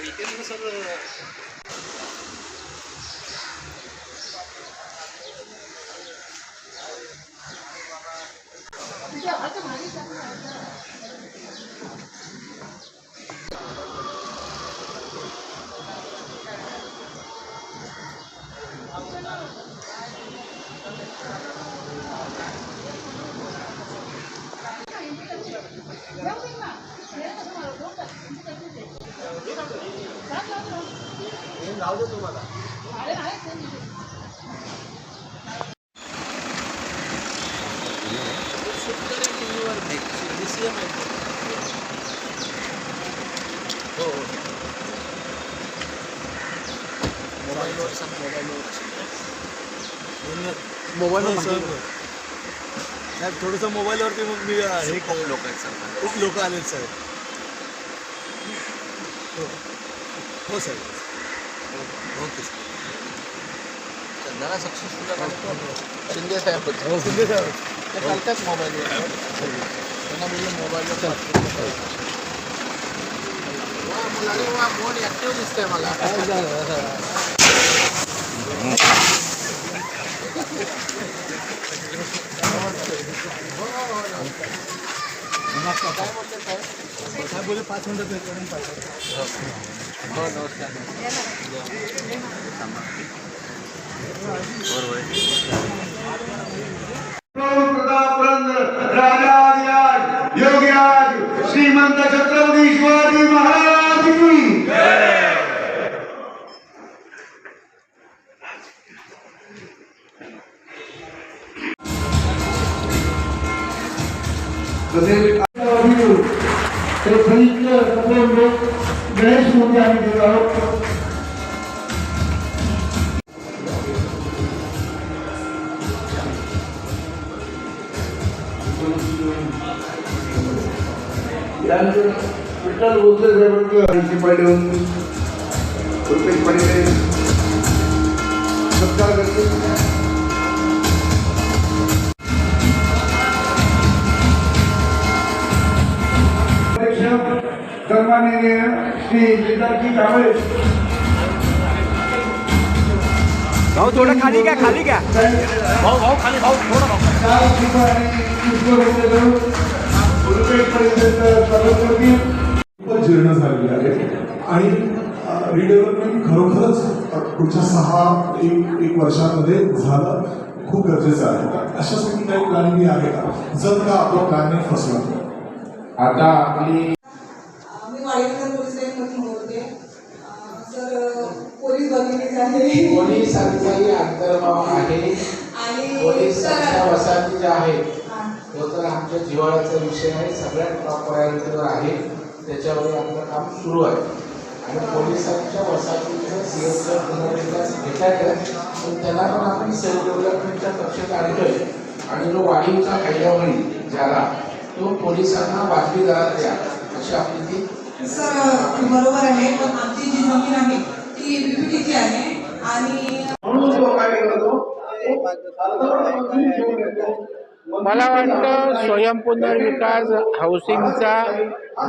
Jitendra sir राहू दे तुम्हाला टीव्हीवर DCM आहे हो मोबाईलवर मोबाईलवर सर नाही थोडंसं मोबाईलवरती मग मी हे खूप लोक आहेत सर खूप लोक आलेत सर हो हो सर ओके सर जरा सक्सेसफुल शिंदे साहेब हो शिंदे साहेब ते चालतात मोबाईलवर त्यांना म्हणजे मोबाईलवर वा मुलाने वा मोड ॲक्टिव्ह दिसतंय मला काय बोले 5 मिनिटं करून पाहिजे हो नमस्कार योगीराज श्रीमंत छत्रपती शिवाजी महाराज की गणेश मूर्ती आम्ही देत आहोत विठ्ठल बोलते रुपेश पाटील सत्कार करते सन्माननीय श्री सिद्धार्थजी कांबळे भाऊ थोडं खाली घ्या भाऊ खाली भाऊ थोडं जीर्ण झालेली आहे आणि रिडेव्हलपमेंट खरोखरच पुढच्या 6-1 वर्षांमध्ये झालं खूप गरजेचं आहे. अशासाठी काही प्लॅनिंग आहे का जर का आपला प्लॅन नाही फसला आता आपली मी वाडीनगर पोलीस स्टेशनमधून बोलते सर पोलीस बघितलीच आहे पोलिसांचाही अंतर्भाव आहे आणि पोलिसांच्या वसाहती ज्या आहेत तो तर आमच्या जिव्हाळ्याचा विषय आहे सगळ्यात टॉप प्रायोरिटीवर आहे त्याच्यावर आपलं काम सुरू आहे आणि पोलिसांच्या वसाहतीचं सीएमचा पुनर्विकास घेता पण त्याला पण आपण सेल्फ डेव्हलपमेंटच्या कक्षेत आणतोय आणि जो वाढीवचा फायदा होईल ज्याला तो पोलिसांना वाजवी दरात द्या अशी आपली ती सर बरोबर आहे पण आमची जी जमीन आहे ती बीपीटीची आहे आणि मला वाटतं स्वयंपुनर्विकास हाऊसिंगचा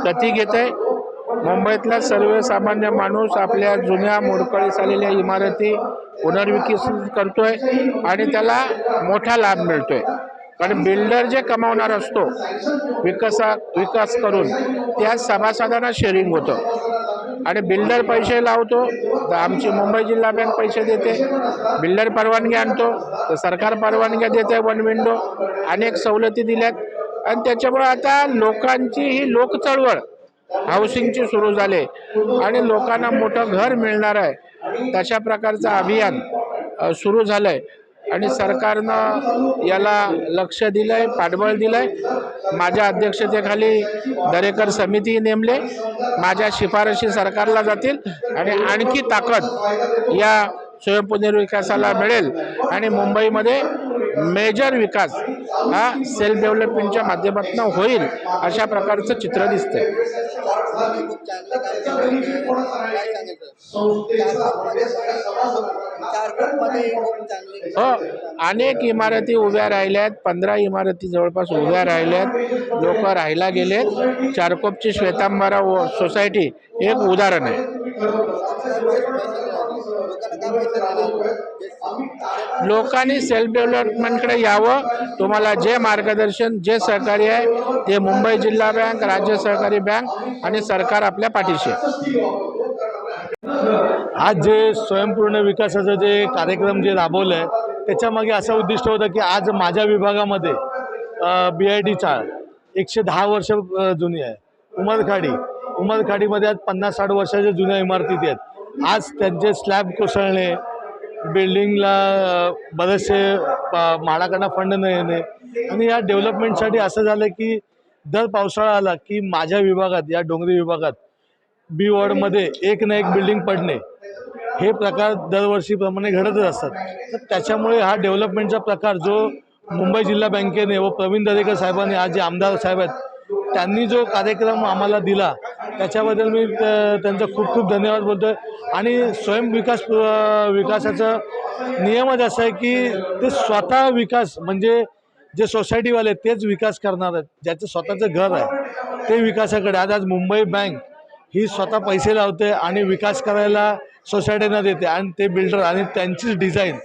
गती घेत आहे. मुंबईतला सर्वसामान्य माणूस आपल्या जुन्या मोडकळीस आलेल्या इमारती पुनर्विकसित करतोय आणि त्याला मोठा लाभ मिळतोय. कारण बिल्डर जे कमावणार असतो विकास करून त्या सभासदांना शेअरिंग होतं आणि बिल्डर पैसे लावतो तर आमची मुंबई जिल्हा बँक पैसे देते, बिल्डर परवानगी आणतो तर सरकार परवानग्या देते, वन विंडो अनेक सवलती दिल्यात आणि त्याच्यामुळे आता लोकांची ही लोक चळवळ हाऊसिंगची सुरू झाली आणि लोकांना मोठं घर मिळणार आहे तशा प्रकारचं अभियान सुरू झालं आहे आणि सरकारनं याला लक्ष दिलं आहे, पाठबळ दिलं आहे. माझ्या अध्यक्षतेखाली दरेकर समिती नेमले, माझ्या शिफारशी सरकारला जातील आणि आणखी ताकद या स्वयंपुनर्विकासाला मिळेल आणि मुंबईमध्ये मेजर विकास हा सेल्फ डेव्हलपमेंटच्या माध्यमातून होईल अशा प्रकारचं चित्र दिसतंय. प्रगतीशील कोणाच आहे संस्थेचा म्हणजे सगळ्या सभासदांना हो, अनेक इमारती उभ्या राहिल्यात, 15 इमारती जवळपास उभ्या राहिल्यात, लोक राहायला गेलेत. चारकोपची श्वेतांबरा सोसायटी एक उदाहरण आहे. लोकांनी सेल्फ डेव्हलपमेंटकडे यावं. तुम्हाला जे मार्गदर्शन, जे सहकार्य आहे ते मुंबई जिल्हा बँक, राज्य सहकारी बँक आणि सरकार आपल्या पाठीशी आहे. आज जे स्वयंपूर्ण विकासाचा जे कार्यक्रम जे राबवलं आहे त्याच्यामागे असं उद्दिष्ट होतं की आज माझ्या विभागामध्ये BID चाळ 110 वर्ष जुनी आहे. उमरखाडीमध्ये आज 50-60 वर्षाच्या जुन्या इमारती आहेत. आज त्यांचे स्लॅब कोसळणे, बिल्डिंगला बरेचसे माडाकडनं फंड न येणे आणि या डेव्हलपमेंटसाठी असं झालं की दर पावसाळा आला की माझ्या विभागात, या डोंगरी विभागात B वॉर्डमध्ये एक ना एक बिल्डिंग पडणे हे प्रकार दरवर्षीप्रमाणे घडतच असतात. तर त्याच्यामुळे हा डेव्हलपमेंटचा प्रकार जो मुंबई जिल्हा बँकेने व प्रवीण दरेकर साहेबांनी, आज जे आमदार साहेब आहेत त्यांनी जो कार्यक्रम आम्हाला दिला त्याच्याबद्दल मी त्यांचा खूप खूप धन्यवाद बोलतो आहे. आणि विकासाचा नियमच असा आहे की ते स्वतः विकास, म्हणजे जे सोसायटीवाले तेच विकास करणार आहेत. ज्याचं स्वतःचं घर आहे ते विकासाकडे. आज मुंबई बँक ही स्वतः पैसे लावते आणि विकास करायला सोसायटींना देते आणि ते बिल्डर आणि त्यांचीच डिझाईन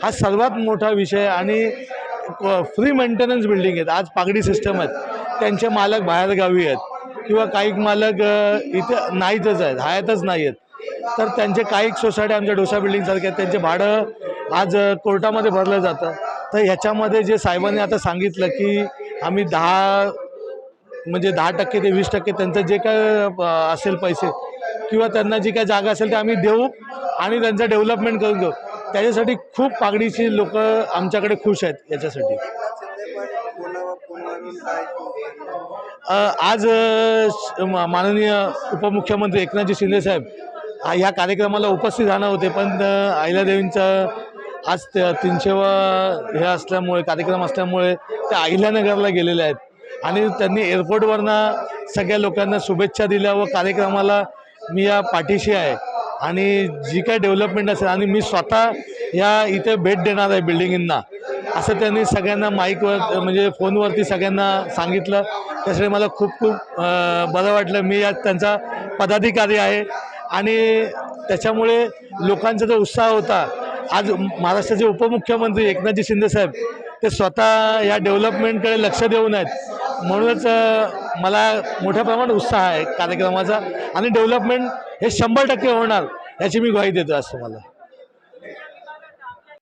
हा सर्वात मोठा विषय. आणि फ्री मेंटेनन्स बिल्डिंग आहेत. आज पागडी सिस्टम आहेत, त्यांचे मालक बाहेरगावी आहेत किंवा काही मालक इथे नाहीतच आहेत, हयातच नाही आहेत. तर त्यांचे काही सोसायटी आमच्या डोसा बिल्डिंगसारखे आहेत, त्यांचे भाडं आज कोर्टामध्ये भरलं जातं. तर ह्याच्यामध्ये जे साहेबांनी आता सांगितलं की आम्ही 10% ते 20% त्यांचं जे काय असेल पैसे किंवा त्यांना जी काय जागा असेल ते आम्ही देऊ आणि त्यांचं डेव्हलपमेंट करून घेऊ. त्याच्यासाठी खूप पागडीची लोक आमच्याकडे खुश आहेत. याच्यासाठी आज माननीय उपमुख्यमंत्री एकनाथजी शिंदे साहेब या कार्यक्रमाला उपस्थित राहणार होते, पण अहिल्यादेवींचं आज 300वा हे असल्यामुळे, कार्यक्रम असल्यामुळे ते अहिल्यानगरला गेलेले आहेत. आणि त्यांनी एअरपोर्टवरनं सगळ्या लोकांना शुभेच्छा दिल्या व कार्यक्रमाला मी या पाठीशी आहे. आणि जी काय डेव्हलपमेंट असेल आणि मी स्वतः या इथे भेट देणार आहे बिल्डिंगींना, असं त्यांनी सगळ्यांना माईकवर म्हणजे फोनवरती सगळ्यांना सांगितलं. त्यासाठी मला खूप खूप बरं वाटलं. मी यात त्यांचा पदाधिकारी आहे आणि त्याच्यामुळे लोकांचा जो उत्साह होता, आज महाराष्ट्राचे उपमुख्यमंत्री एकनाथजी शिंदेसाहेब ते स्वतः या डेव्हलपमेंटकडे लक्ष देऊन आहेत. म्हणूनच मला मोठ्या प्रमाणात उत्साह आहे कार्यक्रमाचा आणि डेव्हलपमेंट हे 100% होणार याची मी ग्वाही देतो असं मला.